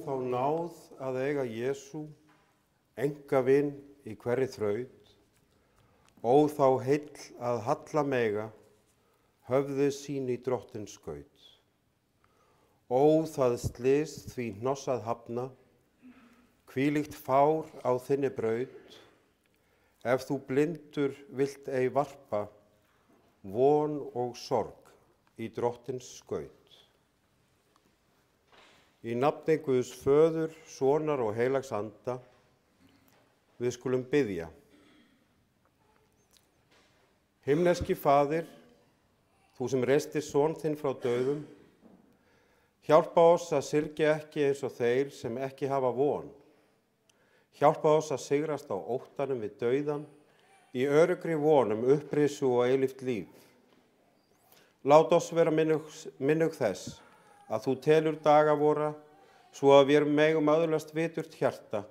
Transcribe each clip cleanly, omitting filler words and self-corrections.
þá náð að eiga Jesú, engavinn í hverri þraut, ó þá heill að halla mega, höfðu sín í drottins skaut. Ó það slys því hnossað hafna, hvílíkt fár á þinni braut, ef þú blindur vilt ei varpa, von og sorg í drottins skaut. Í nafni Guðs Föður, Sonar og Heilags Anda, við skulum biðja. Himneski Faðir, þú sem reistir son þinn frá dauðum, hjálpa oss að syrgja ekki eins og þeir sem ekki hafa von. Hjálpa oss að sigrast á óttanum við dauðan, í öruggri von upprisu og eilíft líf. Lát oss vera minnug þess, að þú telur daga vora, svo að við megum öðlast viturt hjarta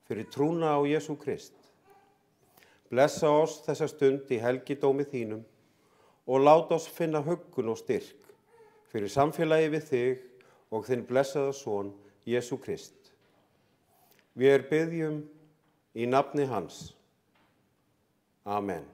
fyrir trúna á Jesú Krist. Blessa oss þessa stund í helgidómi þínum og lát oss finna huggun og styrk fyrir samfélagi við þig og þinn blessaða son, Jesú Krist. Við biðjum í nafni hans. Amen.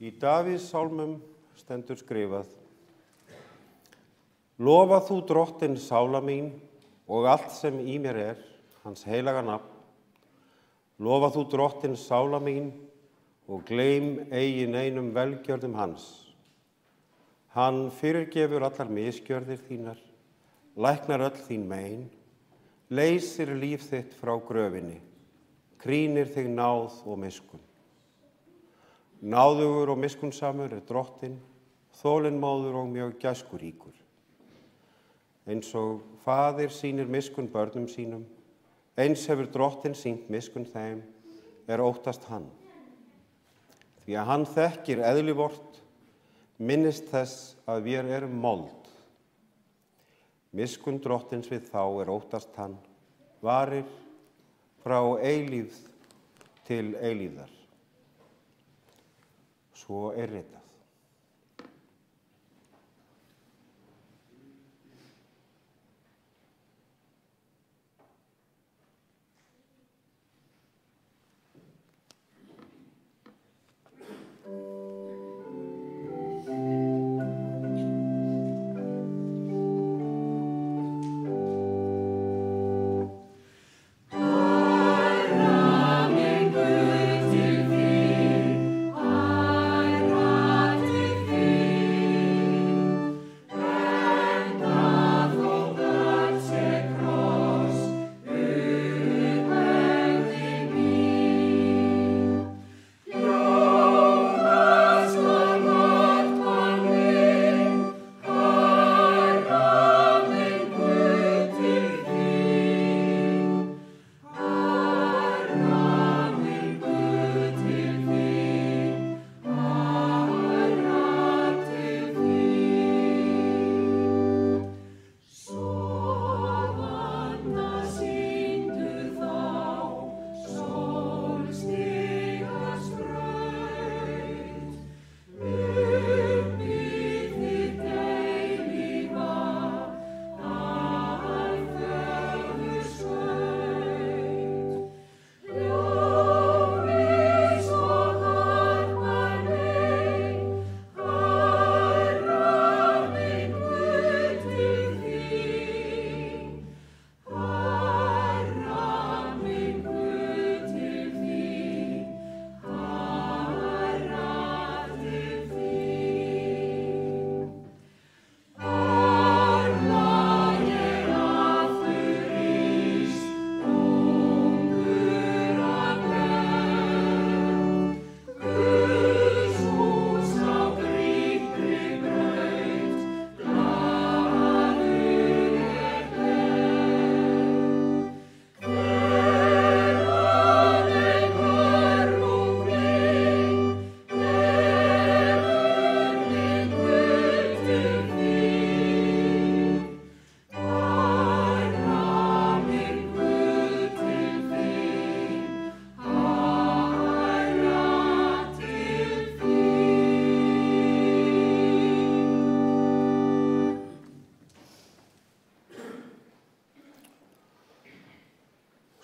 Í Davíðs sálmum stendur skrifað: Lofa þú Drottinn sála mín og allt sem í mér hans heilaga nafn. Lofa þú Drottinn sála mín og gleym eigi neinum velgjörðum hans. Hann fyrirgefur allar misgjörðir þínar, læknar öll þín mein, leysir líf þitt frá gröfinni, krýnir þig náð og miskunn. Náðugur og miskunnsamur Drottinn, þolinmóður og mjög gæskuríkur. Eins og faðir sýnir miskunn börnum sínum, eins hefur Drottinn sýnt miskunn þeim, óttast hann. Því að hann þekkir eðli vort, minnist þess að við erum mold. Miskunn Drottins við þá óttast hann, varir frá eilífð til eilífðar. Svo ritað.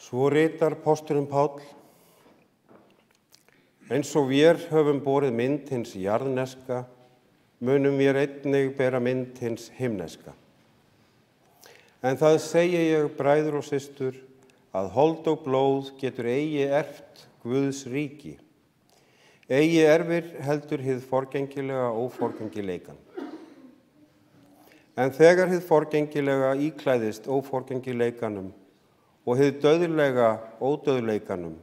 Svo ritar pósturinn Páll: eins og vér höfum borið mynd hins jarðneska, munum vér einnig bera mynd hins himneska. En það segi ég, bræður og systur, að hold og blóð getur eigi erft Guðs ríki. Eigi erfir heldur hið forgengilega óforgengileikan. En þegar hið forgengilega íklæðist óforgengileikanum og hið dauðlega ódauðleikanum,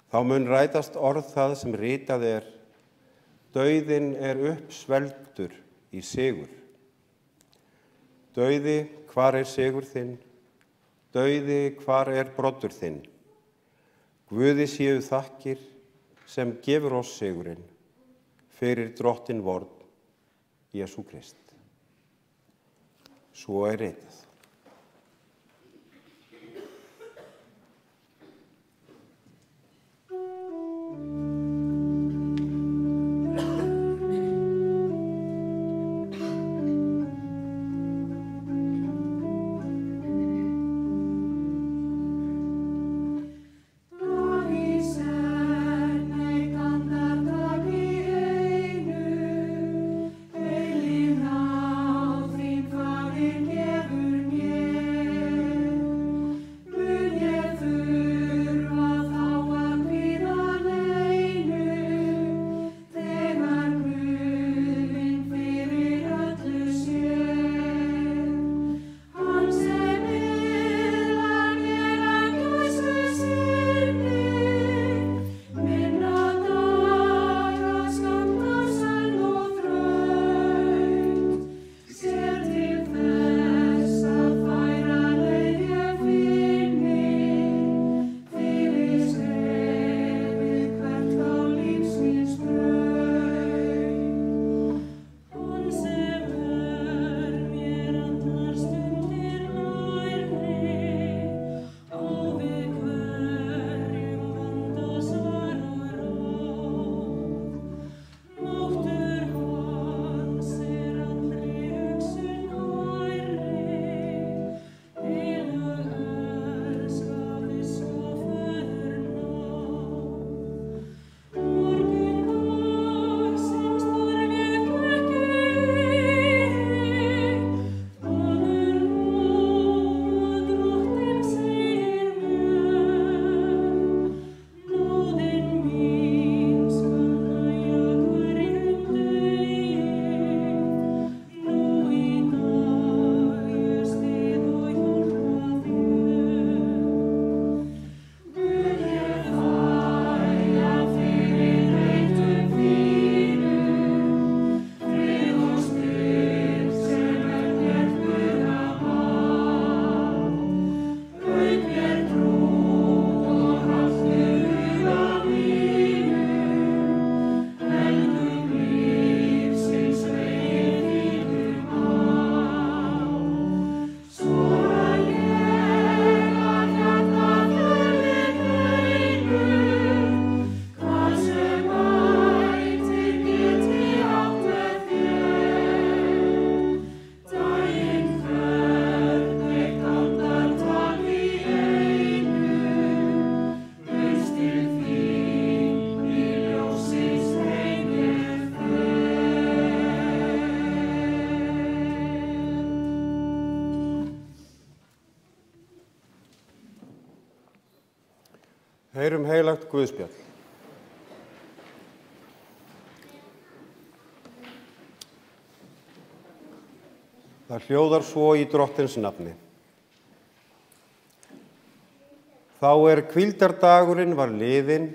þá mun rætast orð það sem ritað dauðinn uppsvelgdur í sigur. Dauði, hvar sigur þinn? Dauði, hvar broddur þinn? Guði séu þakkir sem gefur oss sigurinn fyrir Drottinn vorn, Jesú Krist. Svo ritað. Eilíf náð þín, Faðir, gefur Heyrum heilagt Guðspjall. Það hljóðar svo í Drottins nafni. Þá hvíldardagurinn var liðinn,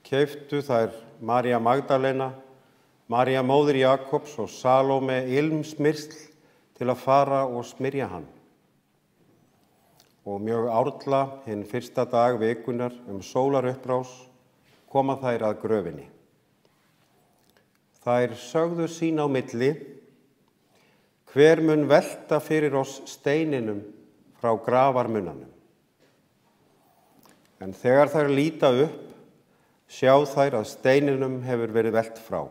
keyptu þær María Magdalena, María móðir Jakobs og Salóme ilmsmyrsl til að fara og smyrja hann. Og mjög árla hinn fyrsta dag vikunar sólarupprás koma þær að gröfinni. Þær sögðu sín á milli: hver mun velta fyrir oss steininum frá grafarmunnanum? En þegar þær líta upp, sjá þær að steininum hefur verið velt frá,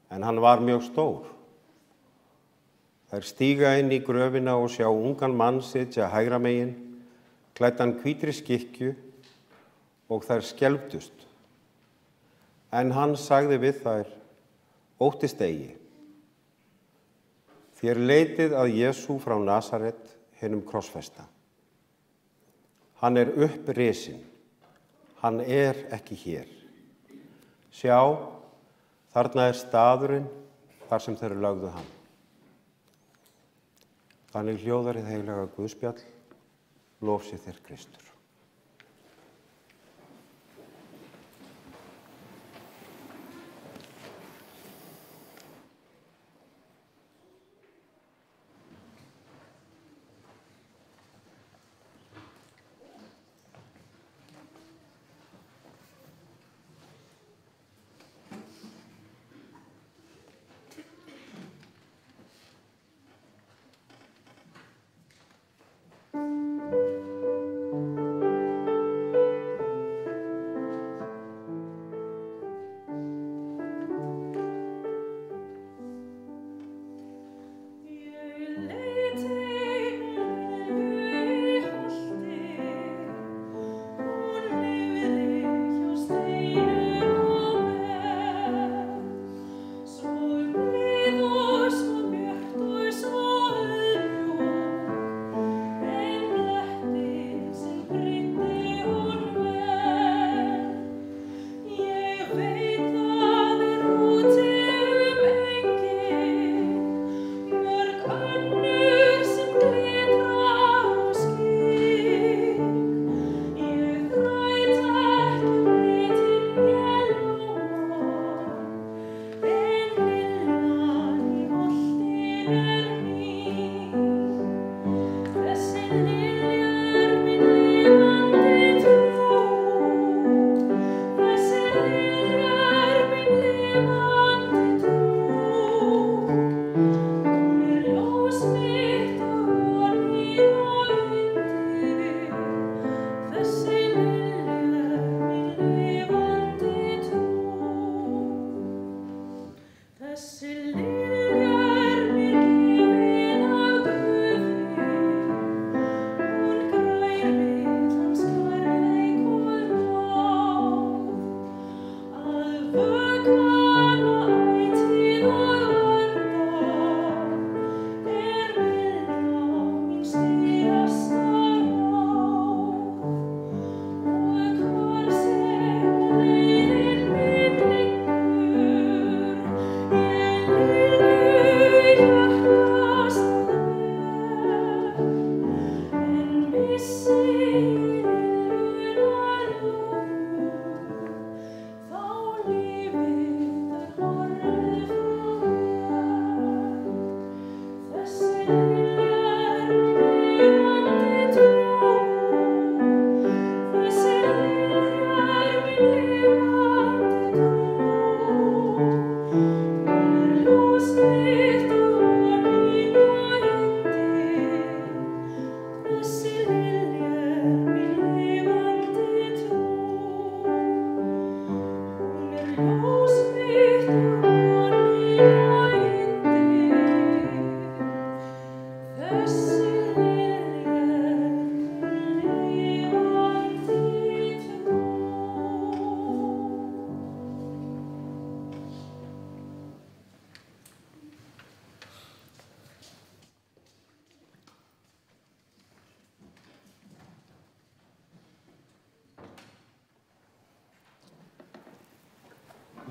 en hann var mjög stór. Þær stíga inn í gröfina og sjá ungan mann sitja hægra megin, klæddan hvítri skikkju, og þær skelfdust. En hann sagði við þær: óttist eigi. Þér leitið að Jesú frá Nasaret, hinum krossfesta. Hann upprisinn, hann ekki hér. Sjá, þarna staðurinn þar sem þeir lögðu hann. Þannig hljóðar hið heilaga Guðspjall, lof sé þér Kristur.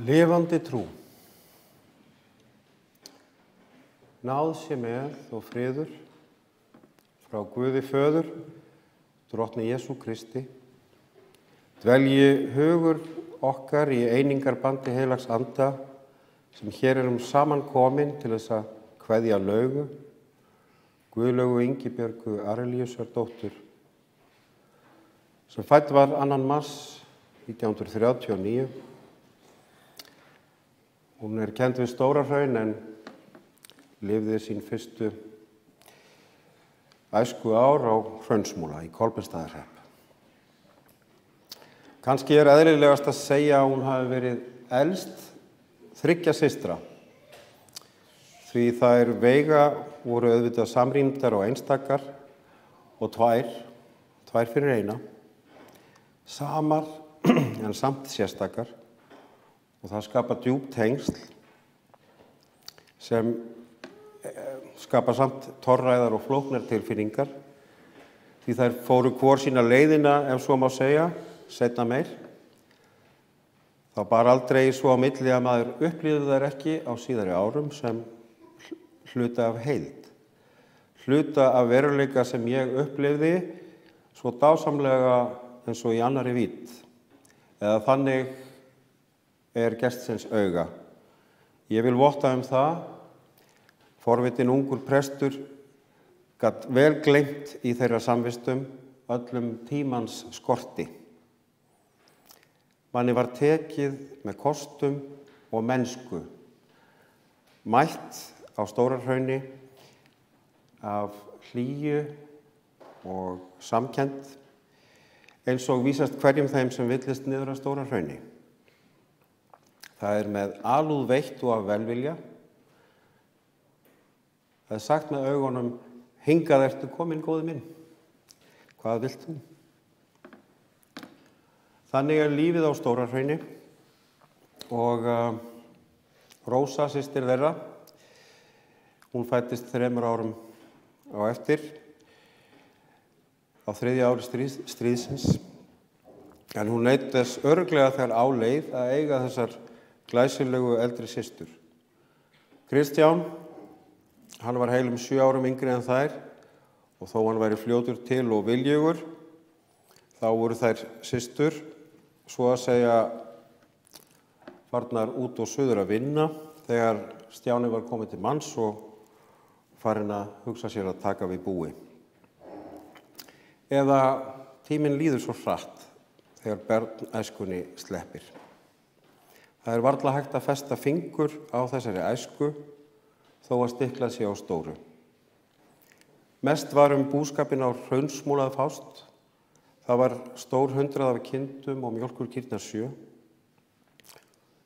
Lifandi trú. Náð sé með og friður frá Guði Föður, Drottni Jesú Kristi, dvelji hugur okkar í einingarbandi heilags anda sem hér erum saman komin til þess að kveðja Laugu, Guðlaugu Ingibjörgu Arelíusardóttur, sem fædd var 2. mars 1939. Hún er kennd við Stórahraun en lifði sín fyrstu æsku ár á Hraunsmúla í Kolbeinsstaðahrepp. Kannski er eðlilegast að segja að hún hafi verið elst 3 systra, því þær Veiga voru auðvitað samrýmdar og einstakar og tvær fyrir eina, samar en samt sérstakar, og það skapa djúp tengsl sem skapa samt torræðar og flóknar tilfinningar, því þær fóru hvor sína leiðina, ef svo má segja, seinna meir. Það bar aldrei svo á milli að maður upplifði þær ekki á síðari árum sem hluta af heild. Hluta af veruleika sem ég upplifði svo dásamlega eins og í annarri vídd. Eða þannig er gestsins auga. Ég vil votta það, forvitinn ungur prestur gat vel gleymt í þeirra samvistum öllum tímans skorti. Manni var tekið með kostum og mennsku, mætt á Stórahrauni af hlýju og samkennd, eins og vísast hverjum þeim sem villist niður að Stórahrauni. Það er með alúð veitt og af velvilja. Það er sagt með augunum: hingað ertu kominn, góði minn. Hvað vilt þú? Þannig er lífið á Stórahrauni og Rósa, systir þeirra, hún fæddist 3 árum á eftir, á 3. ári stríðsins, en hún naut þess örugglega þegar á leið að eiga þessar glæsilegu eldri systur. Kristján, hann var heilum 7 árum yngri en þær, og þó hann væri fljótur til og viljugur, þá voru þær systur, svo að segja, farnar út og suður að vinna þegar Stjáni var komið til manns og farinn að hugsa sér að taka við búi. Eða tíminn líður svo hratt þegar börn æskunni sleppir. Það er varla hægt að festa fingur á þessari æsku þó að stiklað sé á stóru. Mest var búskapinn á Hraunsmúla að fást. Það var stór 100 af kindum og mjólkurkýrnar 7.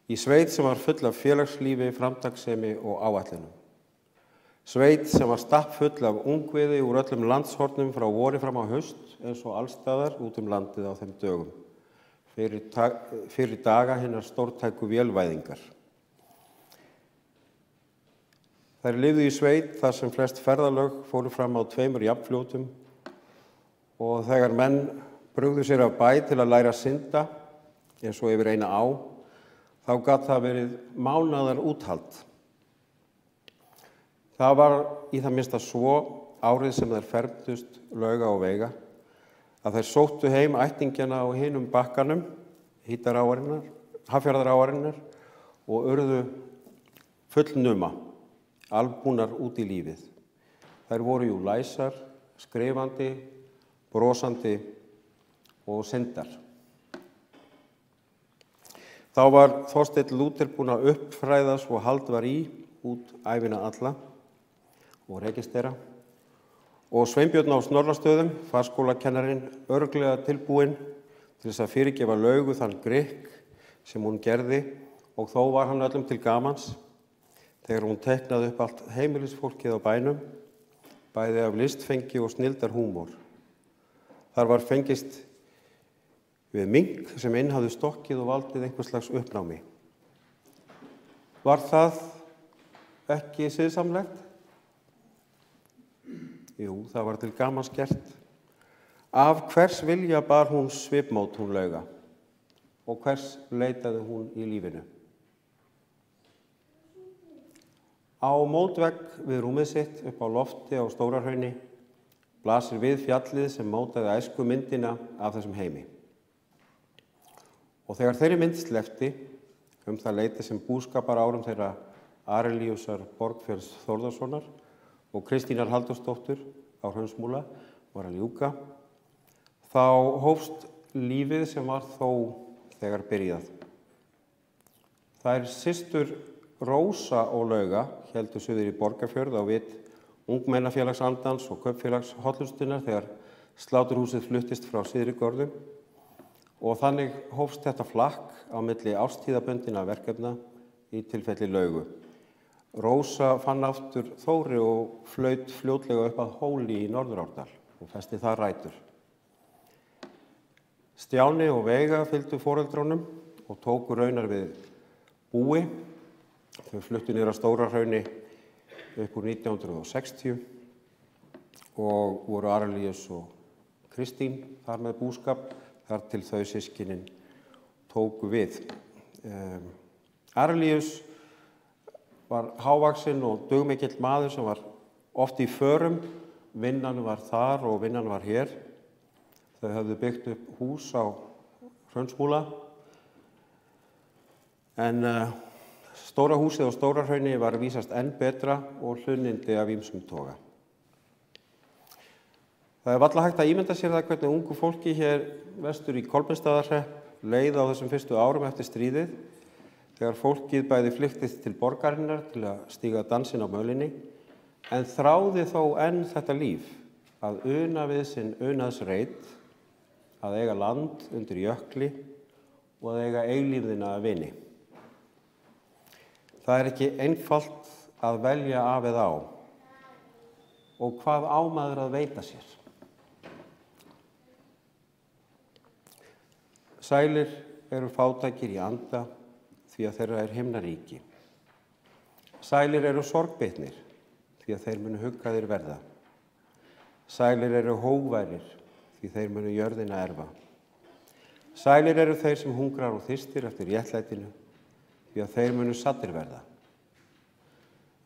Í sveit sem var full af félagslífi, framtakssemi og áætlunum. Sveit sem var stappfull af ungviði úr öllum landshornum frá vori fram á haust, eins og allstaðar út landið á þeim dögum, fyrir daga hinnar stórtæku vélvæðingar. Þær lifðu í sveit þar sem flest ferðalög fóru fram á 2 jafnfljótum, og þegar menn brugðu sér af bæ til að læra að synda, eins og yfir eina á, þá gat það verið mánaðar úthald. Það var í það minnsta svo árið sem þær fermdust, Lauga og Veiga, að þær sóttu heim ættingjana á hinum bakkanum, Hafjarðaráarinnar, og urðu fullnuma, albúnar út í lífið. Þær voru jú læsar, skrifandi, brosandi og syndar. Þá var Þorsteinn Lúther búinn að uppfræða svo hald var í út ævina alla og rekistera, og Sveinbjörn á Snorrastöðum, farskólakennarinn, örugglega tilbúinn til þess að fyrirgefa Laugu þann grikk sem hún gerði, og þó var hann öllum til gamans þegar hún teiknaði upp allt heimilisfólkið á bænum, bæði af listfengi og snilldarhúmor. Þar var fengist við mink sem inn hafði stokkið og valdið einhvers slags uppnámi. Var það ekki siðsamlegt? Jú, það var til gamans gert. Af hvers vilja bar hún svipmót, hún Lauga, og hvers leitaði hún í lífinu? Á mótvegg við rúmið sitt upp á lofti á Stórahrauni blasir við fjallið sem mótaði æsku myndina af þessum heimi. Og þegar þeirri mynd sleppti, það leyti sem búskaparárum þeirra Arelíusar Borgfjörðs Þórðarsonar og Kristínar Halldórsdóttur á Hraunsmúla var að ljúka, þá hófst lífið sem var þó þegar byrjað. Þær systur Rósa og Lauga héldu suður í Borgarfjörð á vit Ungmennafélags Andans og Kaupfélags Hollustunar þegar sláturhúsið fluttist frá Syðrigörðum og þannig hófst þetta flakk á milli árstíðabundinna verkefna í tilfelli Laugu. Rósa fann aftur Þóri og flaut fljótlega upp að Hóli í Norðurárdal og festi þar rætur. Stjáni og Veiga fylgdu foreldrunum og tóku raunar við búi. Þau fluttu niður á Stórahrauni upp úr 1960 og voru Arelíus og Kristín þar með búskap þar til þau systkinin tóku við. Arelíus var hávaxinn og dugmikill maður sem var oft í förum. Vinnan var þar og vinnan var hér. Þau höfðu byggt upp hús á Hraunsmúla en stóra húsið á Stórahrauni var vísast enn betra og hlunnindi af ýmsum toga. Það er varla hægt að ímynda sér það hvernig ungu fólki hér vestur í Kolbeinsstaðahrepp leið á þessum fyrstu árum eftir stríðið, þegar fólkið bæði flyktist til borgarinnar til að stíga dansinn á mölinni, en þráði þó enn þetta líf, að una við sinn unaðsreit, að eiga land undir jökli og að eiga eilífðina að vini. Það er ekki einfalt að velja af eða á. Og hvað á maður að veita sér? Sælir eru fátækir í anda því að þeirra er himnaríki. Sælir eru sorgbitnir því að þeir munu huggaðir verða. Sælir eru hógværir því þeir munu jörðina erfa. Sælir eru þeir sem hungrar og þyrstir eftir réttlætinu því að þeir munu saddir verða.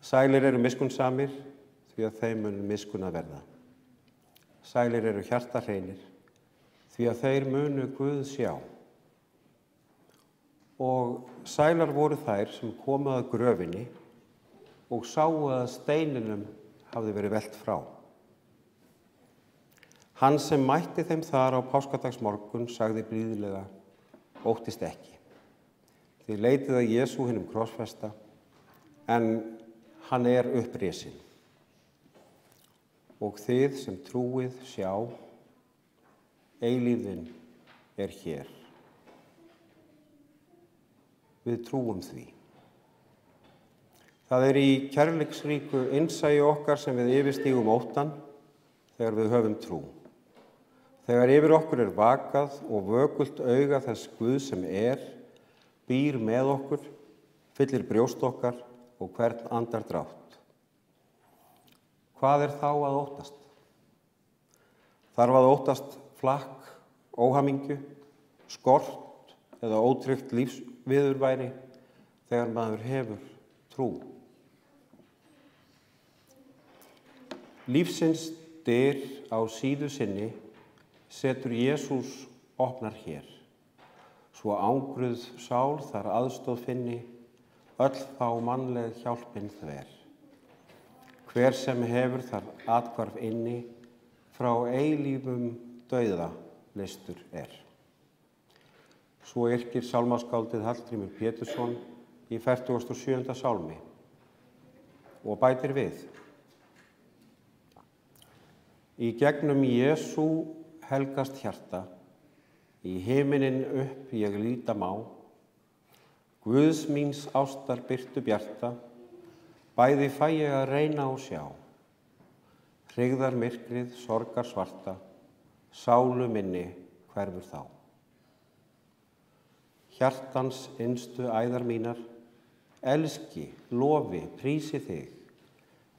Sælir eru miskunnsamir því að þeir munu miskunna verða. Sælir eru hjartahreinir því að þeir munu Guð sjá. Og sælar voru þær sem komu að gröfinni og sáu að steininum hafði verið velt frá. Hann sem mætti þeim þar á páskadagsmorgun sagði blíðlega: óttist ekki. Þið leitið að Jesú hinum krossfesta, en hann er upprisinn. Og þið sem trúið sjá, eilífðin er hér. Við trúum því. Það er í kærleiksríku innsæi okkar sem við yfirstígum óttann þegar við höfum trú. Þegar yfir okkur er vakað og vökult auga þess Guð sem er, býr með okkur, fyllir brjóst okkar og hvern andardrátt. Hvað er þá að óttast? Þarf að óttast flakk, óhamingju, skort eða ótryggt lífsviðurværi þegar maður hefur trú? Lífsins dyr á síðu sinni setur Jesús opnar hér. Svo ángruð sál þar aðstoð finni, öll þá mannleg hjálpin þver. Hver sem hefur þar athvarf inni, frá eilífum dauða leystur er. Svo yrkir sálmaskáldið Hallgrímur Pétursson í 47. sálmi og bætir við: í gegnum Jesú helgast hjarta, í himinin upp ég líta má, Guðs míns ástar birtu bjarta, bæði fæ ég að reyna og sjá. Hryggðar myrkrið, sorgar svarta, sálu minni hverfur þá. Hjartans innstu æðar mínar, elski, lofi, prísi þig,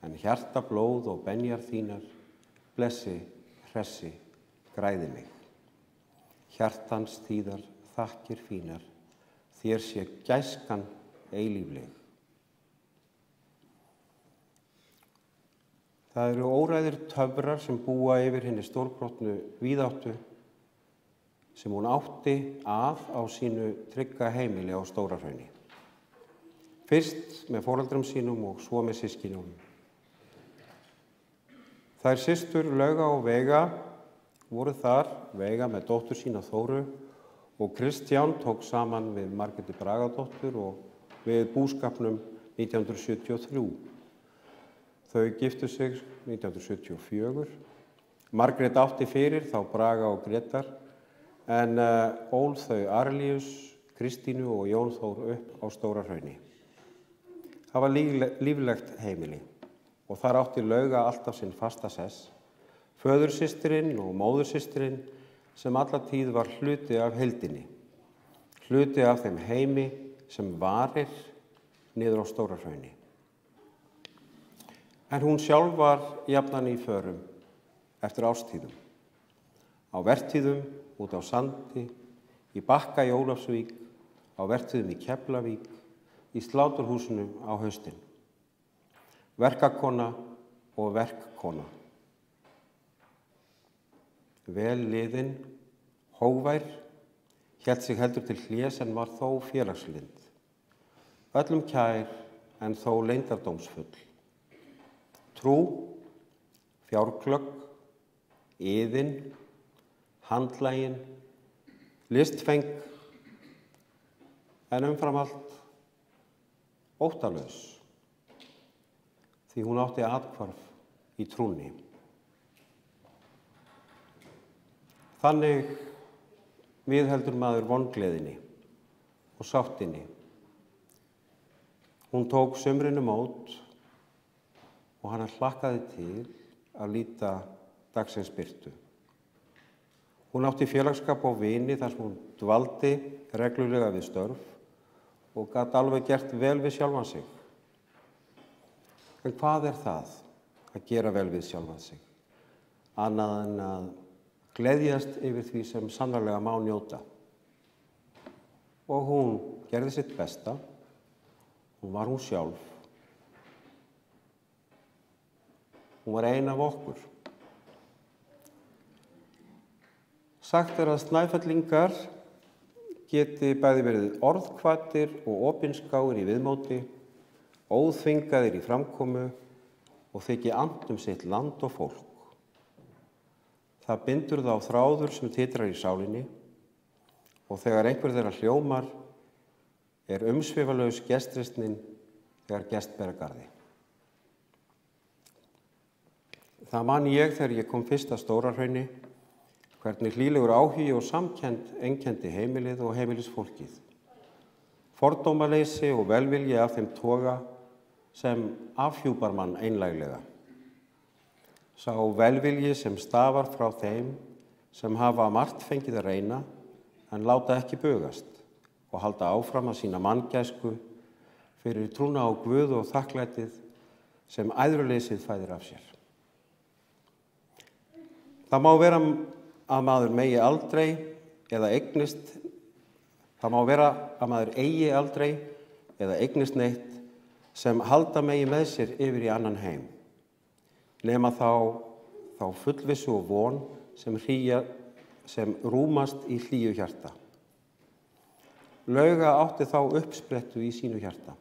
en hjarta blóð og benjar þínar, blessi, hressi, græði mig. Hjartans þíðar þakkir fínar, þér sé gæskan eilífleg. Það eru óræðir töfrar sem búa yfir henni stórbrotnu víðáttu sem hún átti á sínu trygga heimili á Stórahrauni. Fyrst með foreldrum sínum og svo með systkinum. Þær systur Lauga og Veiga voru þar, Veiga með dóttur sína Þóru og Kristján tók saman við Margréti Bragadóttur og við búskapnum 1973. Þau giftu sig 1974. Margrét átti fyrir þá Braga og Grétar en ól þau Arlíus, Kristínu og Jón Þór upp á Stórahrauni. Það var líflegt heimili og þar átti Lauga alltaf sinn fasta sess, föðursystirinn og móðursystirinn sem alla tíð var hluti af heildinni, hluti af þeim heimi sem varir niður á Stórahrauni. En hún sjálf var jafnan í förum eftir ástíðum, á vertíðum út á Sandi, í Bakka í Ólafsvík, á vertíðum í Keflavík, í sláturhúsinu á haustin. Verkakona og verkkona. Vel liðin, hógvær, hélt sig heldur til hlés en var þó félagslynd. Öllum kær en þó leyndardómsfull. Trú, fjárklögg, iðin, handlægin, listfeng, en umfram allt óttalaus, því hún átti athvarf í trúnni. Þannig viðheldur maður vongleðinni og sáttinni. Hún tók sumrinu mót og hana hlakkaði til að líta dagsins birtu. Hún átti félagsskap og vini þar sem hún dvaldi reglulega við störf og gat alveg gert vel við sjálfan sig. En hvað það að gera vel við sjálfan sig? Annað en að gleðjast yfir því sem sannarlega má njóta. Og hún gerði sitt besta. Hún var hún sjálf. Hún var ein af okkur. Sagt að Snæfellingar geti bæði verið orðhvatir og opinskáir í viðmóti, óþvingaðir í framkomu og þykji annt sitt land og fólk. Það bindur þá þráður sem titrar í sálinni og þegar einhver þeirra hljómar umsvifalaus gestrisnin þegar gest ber að garði. Það man ég þegar ég kom fyrst að Stórahrauni, hvernig hlýlegur áhugi og samkennd einkenndi heimilið og heimilisfólkið. Fordómaleysi og velvilji af þeim toga sem afhjúpar mann einlæglega. Sá velvilji sem stafar frá þeim sem hafa margt fengið að reyna en láta ekki bugast og halda áfram að sína manngæsku fyrir trúna á Guð og þakklætið sem æðruleysið fæðir af sér. Það má vera að maður megi aldrei eða eignist, það má vera að maður eigi aldrei eða eignist neitt sem halda megi með sér yfir í annan heim, nema þá fullvissu og von sem rúmast í hlýju hjarta. Lauga átti þá uppsprettu í sínu hjarta.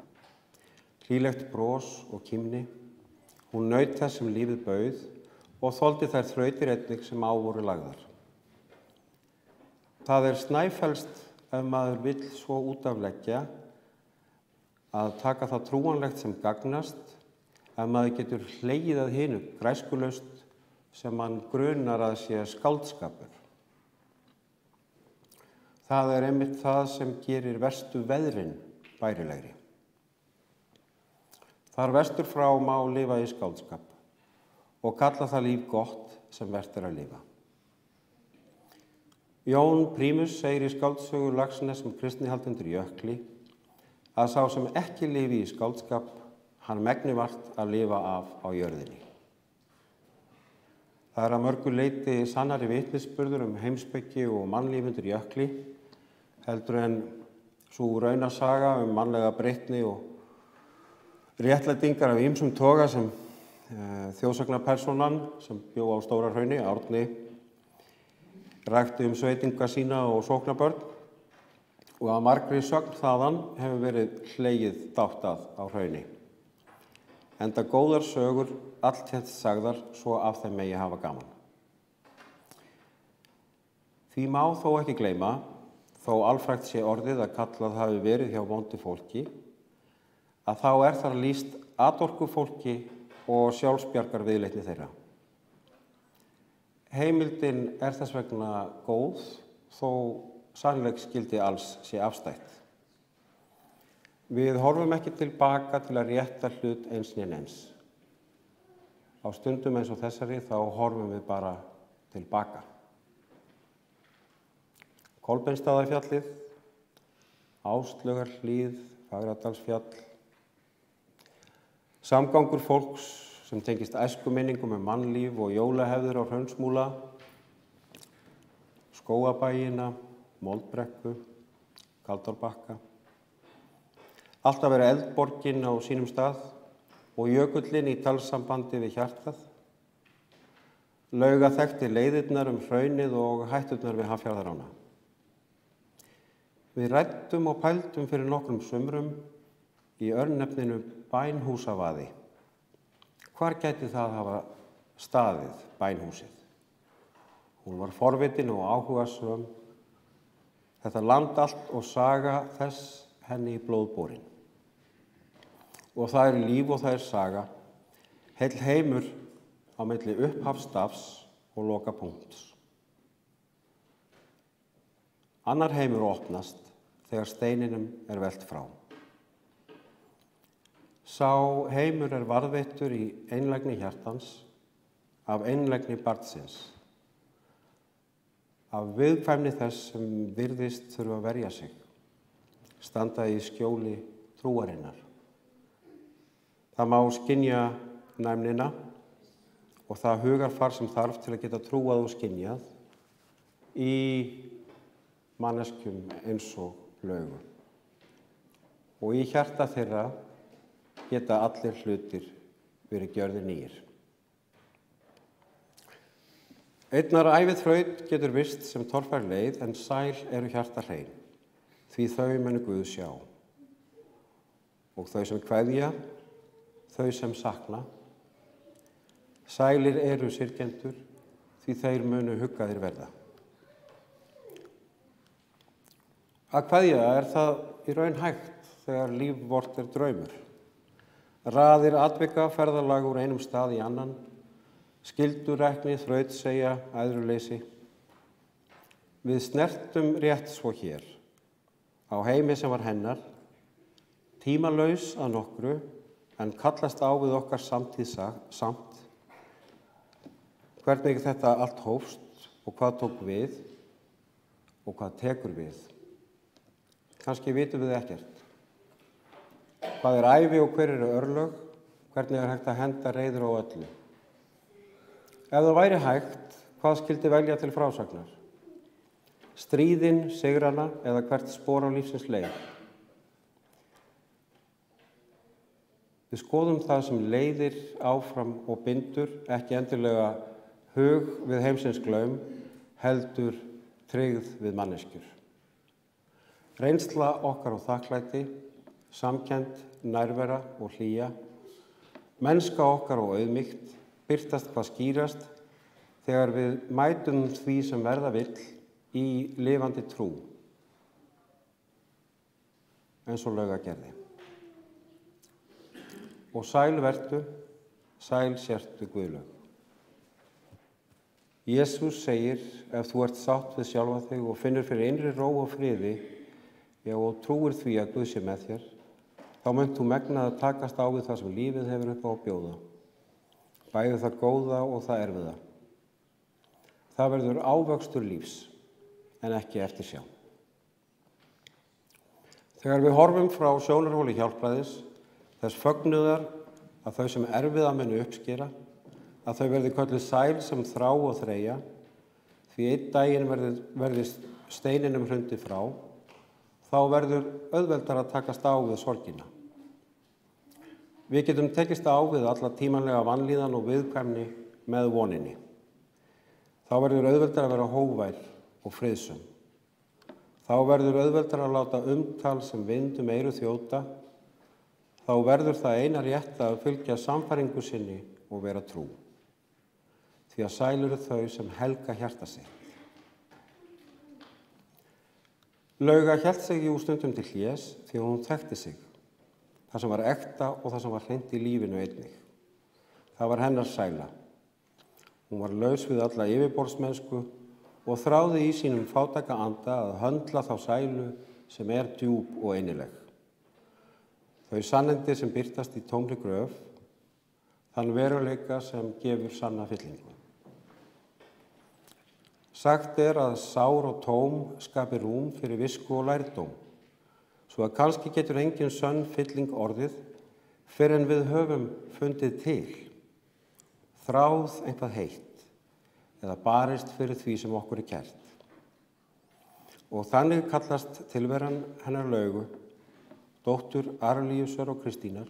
Hlýlegt bros og kímni, hún naut þess sem lífið bauð og þoldi þær þrautir einnig sem á voru lagðar. Það snæfellst ef maður vill svo út af leggja að taka það trúanlegt sem gagnast ef maður getur hlegið að hinu græskulaust sem mann grunar að sé skáldskapur. Það einmitt það sem gerir verstu veðrin bærilegri. Þar vestur frá má lifa í skáldskap og kalla það líf gott sem vert að lifa. Jón Prímus segir í skáldsögu Laxness kristnihald undir jökli að sá sem ekki lifi í skáldskap, hann megni vart að lifa af á jörðinni. Það að mörgu leyti sannari vitnisburður heimspeki og mannlíf undir jökli, heldur en sú raunasaga mannlega breytni og réttlætingar af ýmsum toga sem Þjóðsagnapersónan sem bjó á Stóra-Hrauni, Árni, rækti sveitinga sína og sóknarbörn og að margri sögn þaðan hefur verið hlegið dátt á Hrauni. Enda góðar sögur alltént sagðar svo af þeim megi hafa gaman. Því má þó ekki gleyma, þó alfrægt sé orðið að kallað hafi verið hjá vondu fólki, að þá þar lýst atorku fólki og sjálfsbjargar viðleitni þeirra. Heimildin þess vegna góð, þó sannleiksgildi alls sé afstætt. Við horfum ekki tilbaka til að rétta hlut eins né neins. Á stundum eins og þessari þá horfum við bara tilbaka. Kolbeinsstaðafjallið, Áslaugarhlíð, Fagradalsfjall, samgangur fólks sem tengist æskuminningum mannlíf og jólahefðir á Hraunsmúla, Skógabæina, Moldbrekku, Kaldárbakka. Alltaf eldborgin á sínum stað og jökullinn í talsambandi við hjartað. Lauga þekkti leiðirnar hraunið og hætturnar við Hafnarfjarðarána. Við ræddum og pældum fyrir nokkrum sumrum í örnefninu Bænhúsavaði. Hvar gæti það hafa staðið, bænhúsið? Hún var forvitin og áhugasöm. Þetta land allt og saga þess henni í blóðborin. Og það líf og það saga, heill heimur á milli upphafsstafs og lokapunkts. Annar heimur opnast þegar steininum velt frá. Sá heimur varðveittur í einlægni hjartans, af einlægni barnsins, af viðkvæmni þess sem virðist þurfa að verja sig, standa í skjóli trúarinnar. Það má skynja næmnina og það hugarfar sem þarf til að geta trúað og skynjað í manneskjum eins og Laugu. Og í hjarta þeirra geta allir hlutir verið gjörðir nýir. Einnar ævið þraut getur vist sem torfær leið, en sæl eru hjarta hrein, því þau munu Guð sjá. Og þau sem kveðja, þau sem sakna, sælir eru syrgjendur, því þeir munu huggaðir verða. Að kveðja það í raun hægt þegar líf vort draumur. Raðir atvika ferðalag úr einum stað í annan, skyldurækni, þrautseigja, æðruleysi. Við snertum rétt svo hér, á heimi sem var hennar, tímalaus að nokkru, en kallast á við okkar samtíð samt. Hvernig þetta allt hófst og hvað tók við og hvað tekur við. Kannski vitum við ekkert. Hvað ævi og hver eru örlög, hvernig hægt að henda reiður á öllu. Ef það væri hægt, hvað skyldi velja til frásagnar? Stríðin, sigrana eða hvert spor á lífsins leið? Við skoðum það sem leiðir áfram og bindur, ekki endilega hug við heimsins glaum, heldur tryggð við manneskjur. Reynsla okkar og þakklæti, samkennd, nærvera og hlýja, mennska okkar og auðmýkt birtast hvað skýrast þegar við mætum því sem verða vill í lifandi trú, eins og Lauga gerði. Og sæl vertu, sæl sértu Guðlaug. Jesús segir, ef þú ert sátt við sjálfa þig og finnur fyrir innri ró og friði, já og trúir því að Guð sé með þér, þá munt þú megna að takast á við það sem lífið hefur upp á að bjóða. Bæði það góða og það erfiða. Það verður ávöxtur lífs, en ekki eftirsjá. Þegar við horfum frá sjónarhóli hjálpræðis, þess fögnuðar að þau sem erfiða munu uppskera, að þau verði kölluð sæl sem þrá og þreyja, því einn daginn verði steininum hrundi frá, þá verður auðveldar að takast á við sorgina. Við getum tekist á við alla tímanlega vanlíðan og viðkvæmni með voninni. Þá verður auðveldara að vera hógvær og friðsöm. Þá verður auðveldara að láta umtal sem vind eyru þjóta. Þá verður það eina rétta að fylgja sannfæringu sinni og vera trú. Því að sæl eru þau sem helga hjarta sitt. Lauga hélt sig jú stundum til hlés því að hún þekkti sig. Það sem var ekta og það sem var hreint í lífinu einnig. Það var hennar sæla. Hún var laus við alla yfirborðsmennsku og þráði í sínum fátæka anda að höndla þá sælu sem djúp og einileg. Þau sannindi sem birtast í tómri gröf, þann veruleika sem gefur sanna fyllingu. Sagt að sár og tóm skapi rúm fyrir visku og lærdóm, svo að kannski getur engin sönn fylling orðið fyrr en við höfum fundið til, þráð eitthvað heitt eða barist fyrir því sem okkur kært. Og þannig kallast tilveran hennar Laugu, dóttur Arlíusar og Kristínar,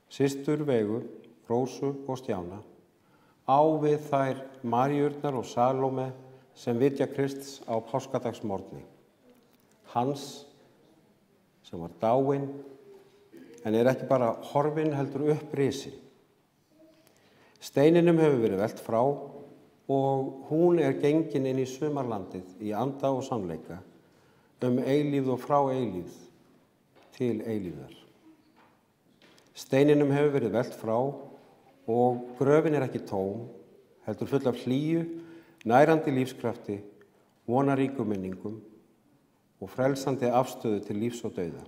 systur Veigu, Rósu og Stjána, á við þær Maríurnar og Salóme sem vitja Krists á páskadagsmorgni. Hans sem var dáinn, en ekki bara horfinn heldur upprisin. Steininum hefur verið velt frá og hún gengin inn í sumarlandið í anda og sannleika, eilífð og frá eilífð til eilífðar. Steininum hefur verið velt frá og gröfin ekki tóm, heldur full af hlýju, nærandi lífskrafti, vonaríkum minningum og frelsandi afstöðu til lífs og dauða.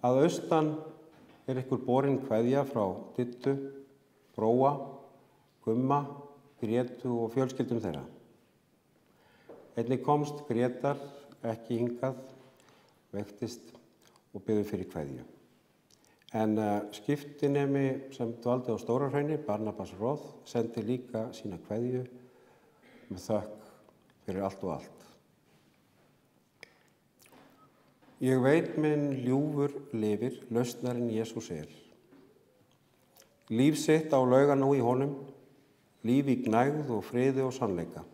Að austan ykkur borin kveðja frá Diddu, Bróa, Gumma, Grétu og fjölskyldum þeirra. Einnig komst Grétar ekki hingað, veiktist og biður fyrir kveðju. En skiptinemi sem dvaldi á Stórahrauni, Barnabas Roth, sendi líka sína kveðju með þökk fyrir allt og allt. Ég veit minn ljúfur lifir, lausnarinn Jesús Líf sitt á Lauga nú í honum, líf í gnægð og friði og sannleika.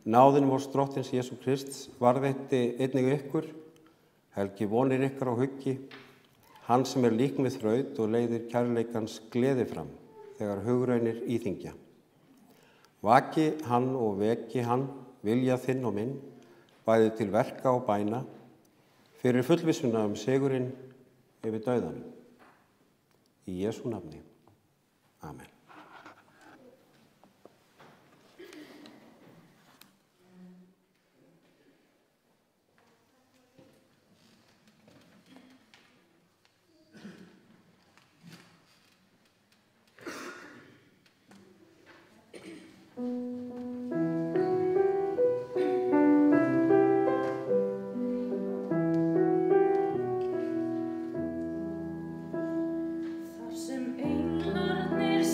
Náðin vors Drottins Jesú Krists varðveitti einnig ykkur, helgi vonir ykkar á huggi, hann sem lík við þraut og leiðir kærleikans gleði fram, þegar hugraunir íþyngja. Vaki hann og veki hann, vilja þinn og minn, bæði til verka og bæna, fyrir fullvissuna sigurinn yfir dauðanum. Í Jesú nafni. Amen. Þar sem englarnir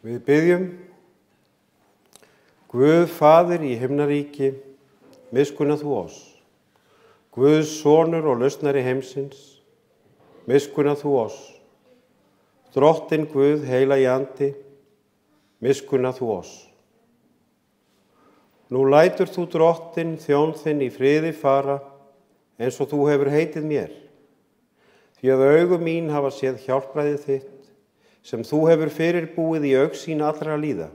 Við biðjum, Guð Faðir í himnaríki, miskunna þú oss. Guð sonur og lausnari heimsins, miskunna þú oss. Drottinn Guð heilagi andi, miskunna þú oss. Nú lætur þú drottinn þjón þinn í friði fara, eins og þú hefur heitið mér. Því að augu mín hafa séð hjálpræðið þitt, sem þú hefur fyrirbúið í augsýn allra líða,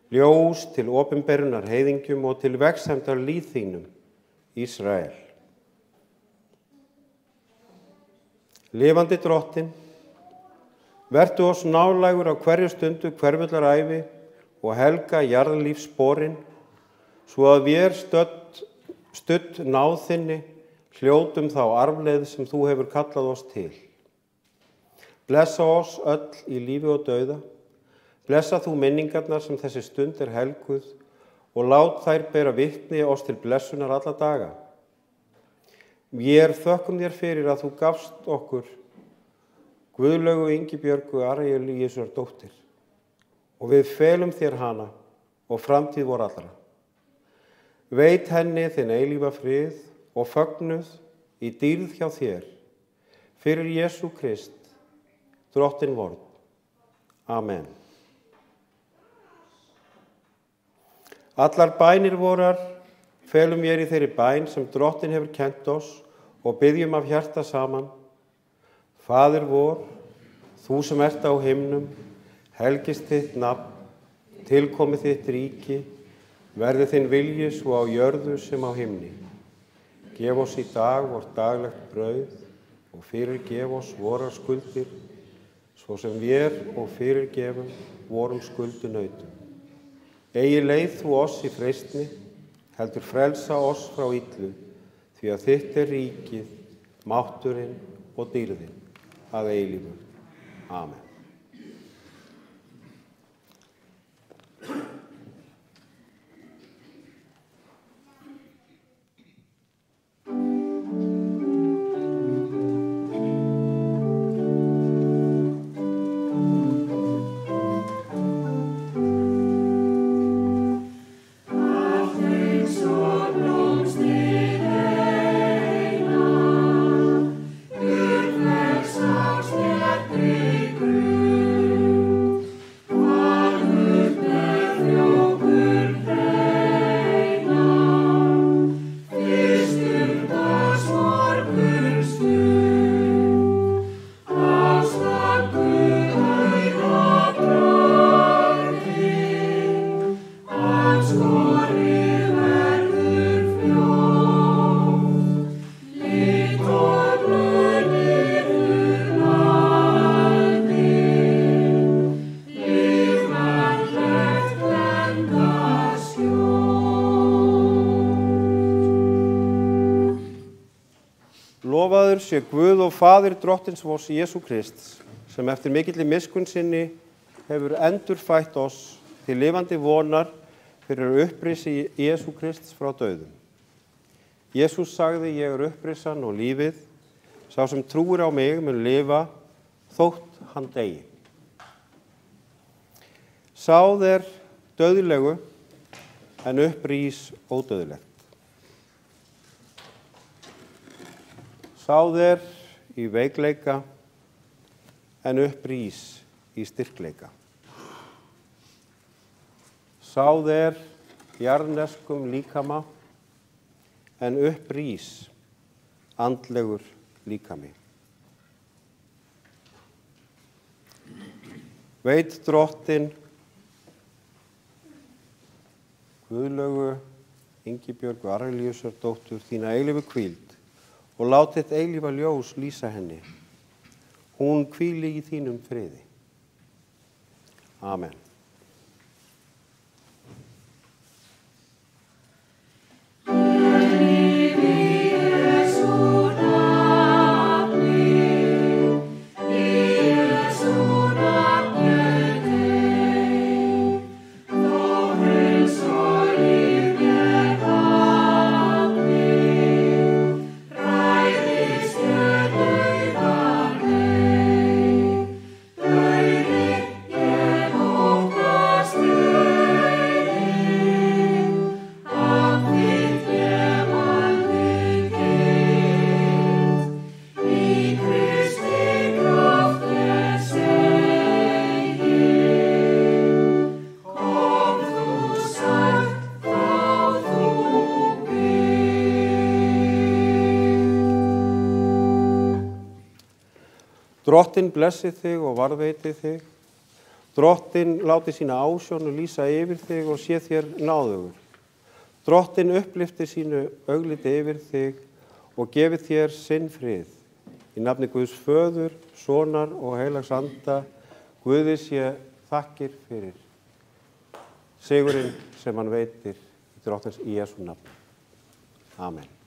ljós til opinberunar heiðingjum og til vegsemdar líð þínum, Ísrael. Lifandi drottinn, vertu oss nálægur á hverju stundu hverfullar ævi og helga jarðlífssporin, svo að vér studd náð þinni hljótum þá arfleið sem þú hefur kallað oss til. Blessa oss öll í lífi og dauða, blessa þú minningarnar sem þessi stund helguð og lát þær bera vitni oss til blessunar alla daga. Vér þökkum þér fyrir að þú gafst okkur Guðlaugu Ingibjörgu Elíasardóttur og við felum þér hana og framtíð vor allra. Veit henni þinn eilífa frið og fögnuð í dýrð hjá þér, fyrir Jesú Krist, Drottinn vorn. Amen. Allar bænir vorar felum mér í þeirri bæn sem Drottinn hefur kennt oss og biðjum af hjarta saman. Faðir vor, þú sem ert á himnum, helgist þitt nafn, tilkomi þitt ríki, verði þinn vilji svo á jörðu sem á himni. Gef oss í dag vort daglegt brauð og fyrirgef oss vorar skuldir, svo sem vér og fyrirgefum vorum skuldunautum. Eigi leið þú oss í freistni, heldur frelsa oss frá illu, því að þitt ríkið, mátturinn og dýrðin að eilífu. Amen. Lofaður sé Guð og Faðir Drottins vors Jesú Krists, sem eftir mikilli miskunn sinni hefur endurfætt oss til lifandi vonar fyrir upprisi Jesú Krists frá dauðum. Jesús sagði, ég er upprissan og lífið. Sá sem trúir á mig mun lifa þótt hann deyi. Sáð er dauðlegu en upprís ódauðlegt. Sáð er í veikleika en upprís í styrkleika. Sáð er jarðneskum líkama en upprís andlegur líkami. Veit Drottinn Guðlaugu Ingibjörgu Arelíusardóttur þína eilífu hvíld og lát þitt eilífa ljós lýsa henni. Hún hvíli í þínum friði. Amen. Drottinn blessi þig og varðveiti þig. Drottinn láti sína ásjónu lýsa yfir þig og sé þér náðugur. Drottinn upplyfti sínu augliti yfir þig og gefi þér sinn frið. Í nafni Guðs Föður, Sonar og Heilags Anda, Guði sé þakkir fyrir sigurinn sem hann veitir í Drottins Jesú nafni. Amen.